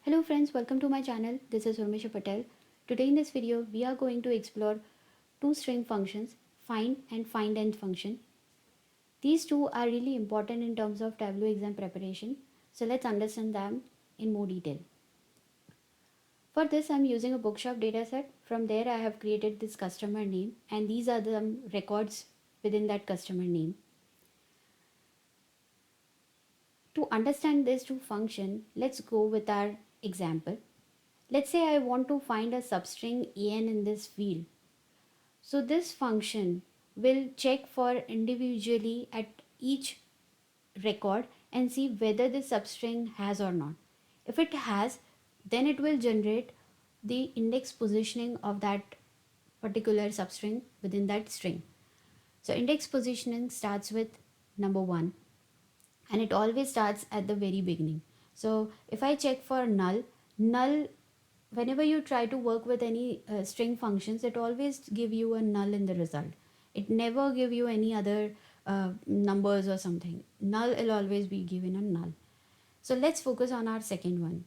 Hello friends, welcome to my channel. This is Urmisha Patel. Today in this video, we are going to explore two string functions, find and FINDNTH function. These two are really important in terms of Tableau exam preparation. So let's understand them in more detail. For this, I'm using a bookshop dataset. From there, I have created this customer name and these are the records within that customer name. To understand these two functions, let's go with our example. Let's say I want to find a substring an in this field. So this function will check for individually at each record and see whether the substring has or not. If it has, then it will generate the index positioning of that particular substring within that string. So index positioning starts with number 1 and it always starts at the very beginning. So if I check for null, whenever you try to work with any string functions, it always give you a null in the result. It never give you any other numbers or something. Null will always be given a null. So let's focus on our second one.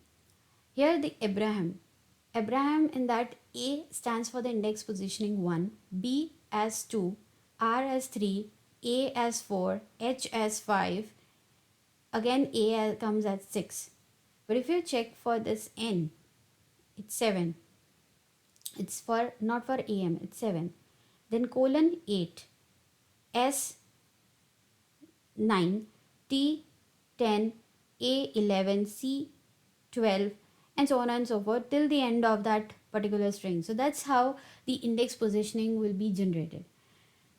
Here the Abraham in that A stands for the index positioning 1, B as 2, R as 3, A as 4, H as 5. Again A comes at 6. But if you check for this N, it's 7. It's for not for AM, it's 7. Then colon 8, S 9, T 10, A 11, C 12, and so on and so forth till the end of that particular string. So that's how the index positioning will be generated.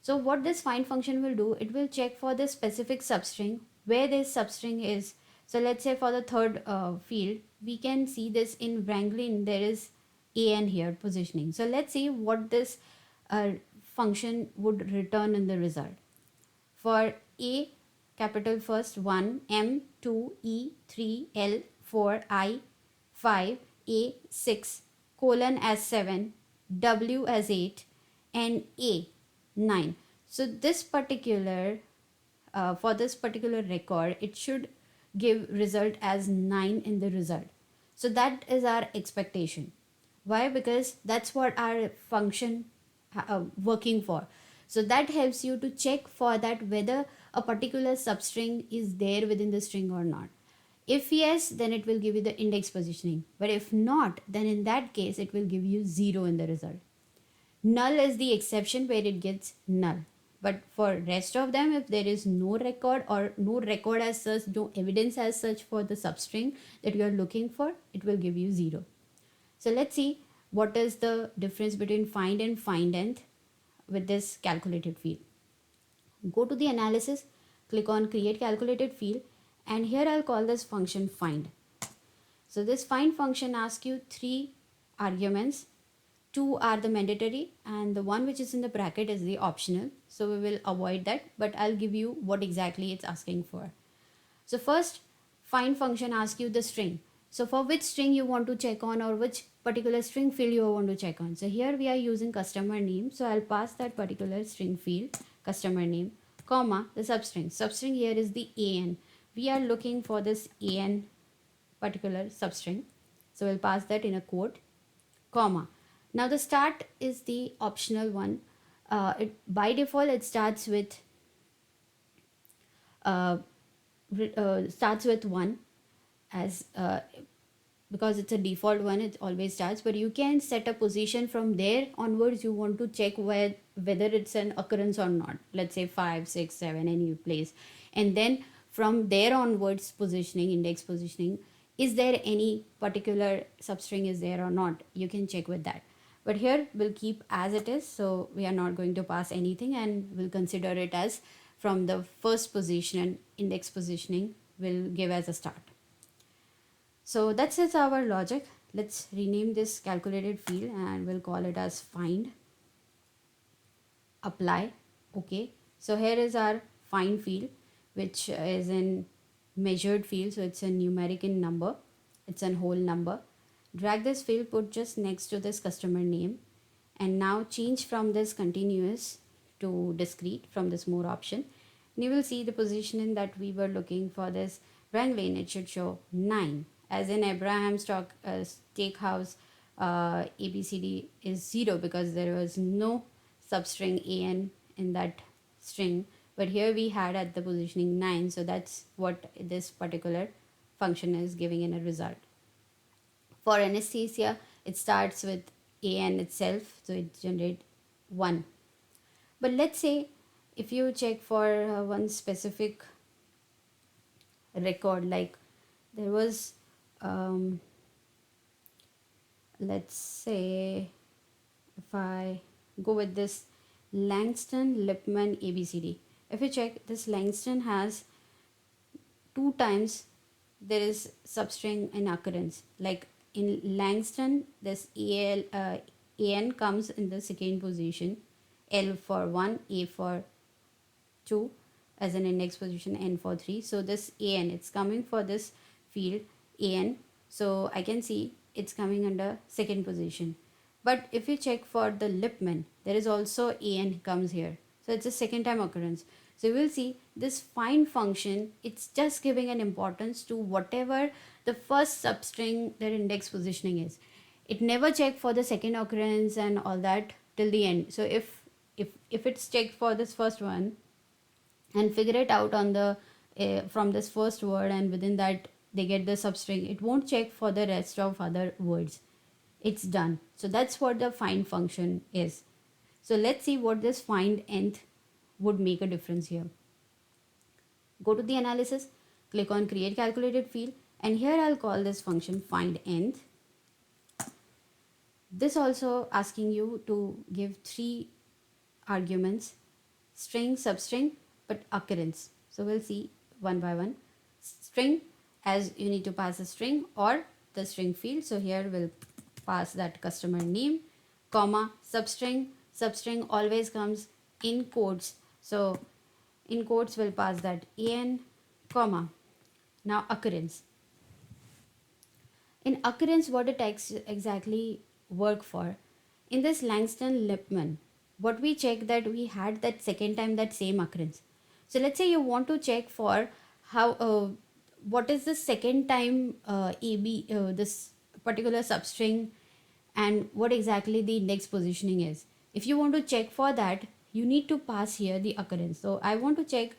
So what this find function will do, it will check for the specific substring where this substring is. So let's say for the third field, we can see this in Wrangling, there is an here positioning. So let's see what this function would return in the result. For A, capital first 1, M, 2, E, 3, L, 4, I, 5, A, 6, colon as 7, W as 8, and A, 9. So this particular, for this particular record, it should give result as 9 in the result. So that is our expectation. Why? Because that's what our function working for. So that helps you to check for that whether a particular substring is there within the string or not. If yes, then it will give you the index positioning. But if not, then in that case, it will give you 0 in the result. Null is the exception where it gets null. But for rest of them, if there is no record or no record as such, no evidence as such for the substring that you are looking for, it will give you 0. So let's see what is the difference between find and FINDNTH with this calculated field. Go to the analysis, click on create calculated field, and here I'll call this function find. So this find function asks you 3 arguments. 2 are the mandatory and the one which is in the bracket is the optional. So we will avoid that, but I'll give you what exactly it's asking for. So first, find function asks you the string. So for which string you want to check on or which particular string field you want to check on. So here we are using customer name. So I'll pass that particular string field, customer name, comma, the substring. Substring here is the AN. We are looking for this AN particular substring. So we'll pass that in a quote, comma. Now the start is the optional one. By default, it starts with 1 as because it's a default one, it always starts, but you can set a position from there onwards. You want to check whether it's an occurrence or not. Let's say 5, 6, 7, any place, and then from there onwards, positioning, index positioning, is there any particular substring is there or not, you can check with that. But here we'll keep as it is, so we are not going to pass anything and we'll consider it as from the first position, index positioning will give as a start. So that's it, our logic. Let's rename this calculated field and we'll call it as find. Apply. Okay. So here is our find field, which is in measured field. So it's a numeric in number. It's a whole number. Drag this field, put just next to this customer name, and now change from this continuous to discrete from this more option. And you will see the position in that we were looking for this rank lane. It should show 9. as in Abraham stock steakhouse, ABCD is 0 because there was no substring an in that string. But here we had at the positioning 9, so that's what this particular function is giving in a result. For anesthesia, it starts with an itself, so it generates 1. But let's say if you check for one specific record, like there was, let's say, if I go with this Langston Lipman ABCD, if you check, this Langston has 2 times there is substring in occurrence. Like in Langston, this an comes in the second position, L for 1, A for 2 as an index position, N for 3. So this an, it's coming for this field an, so I can see it's coming under second position. But if you check for the Lipman, there is also an comes here, so it's a second time occurrence. So you will see this find function, it's just giving an importance to whatever the first substring their index positioning is. It never check for the second occurrence and all that till the end. So if it's checked for this first one and figure it out on the from this first word, and within that they get the substring, it won't check for the rest of other words. It's done. So that's what the find function is. So let's see what this find nth would make a difference here. Go to the analysis, click on create calculated field, and here I'll call this function find nth. This also asking you to give 3 arguments, string, substring, but occurrence. So we'll see one by one. String, as you need to pass a string or the string field. So here we'll pass that customer name, comma, substring. Substring always comes in quotes. So in quotes we'll pass that an, comma. Now occurrence. In occurrence, what it exactly work for? In this Langston Lipman, what we check that we had that second time that same occurrence. So let's say you want to check for how what is the second time this particular substring and what exactly the index positioning is. If you want to check for that, you need to pass here the occurrence. So I want to check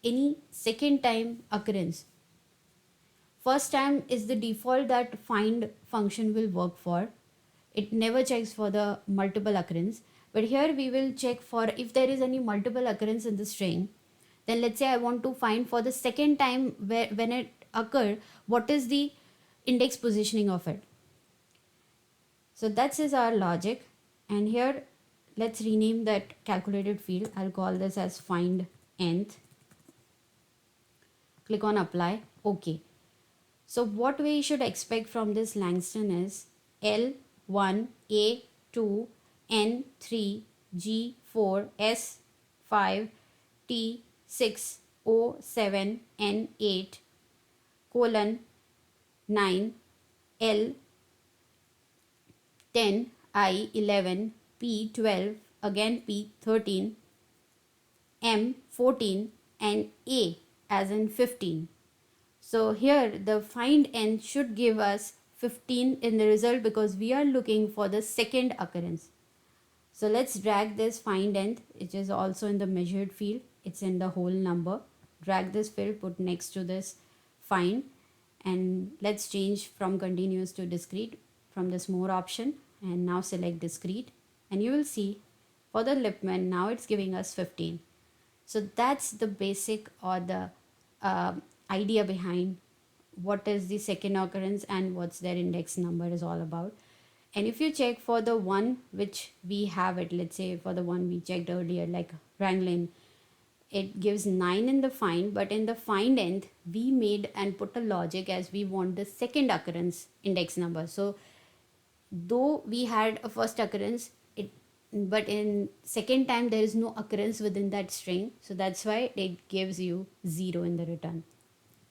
any second time occurrence. First time is the default that find function will work for. It never checks for the multiple occurrence. But here we will check for if there is any multiple occurrence in the string. Then let's say I want to find for the second time when it occurred, what is the index positioning of it. So that is our logic. And here let's rename that calculated field. I'll call this as find nth. Click on apply. Okay. So what we should expect from this Langston is L1, A2, N3, G4, S5, T6, O7, N8, colon 9, L 10, I11, P12, again P13, M14, and A as in 15. So here the find n should give us 15 in the result because we are looking for the second occurrence. So let's drag this find nth, which is also in the measured field. It's in the whole number. Drag this field, put next to this find, and let's change from continuous to discrete from this more option, and now select discrete, and you will see for the Lipman now it's giving us 15. So that's the basic or the idea behind what is the second occurrence and what's their index number is all about. And if you check for the one which we have it, let's say for the one we checked earlier like Wranglin, it gives 9 in the find, but in the find nth we made and put a logic as we want the second occurrence index number. So though we had a first occurrence, but in second time there is no occurrence within that string, so that's why it gives you 0 in the return.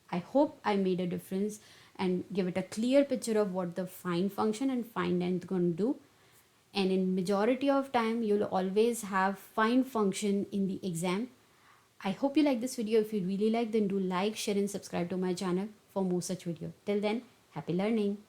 I hope I made a difference and give it a clear picture of what the find function and find nth going to do. And in majority of time you'll always have find function in the exam. I hope you like this video. If you really like, then do like, share and subscribe to my channel for more such video. Till then, Happy learning.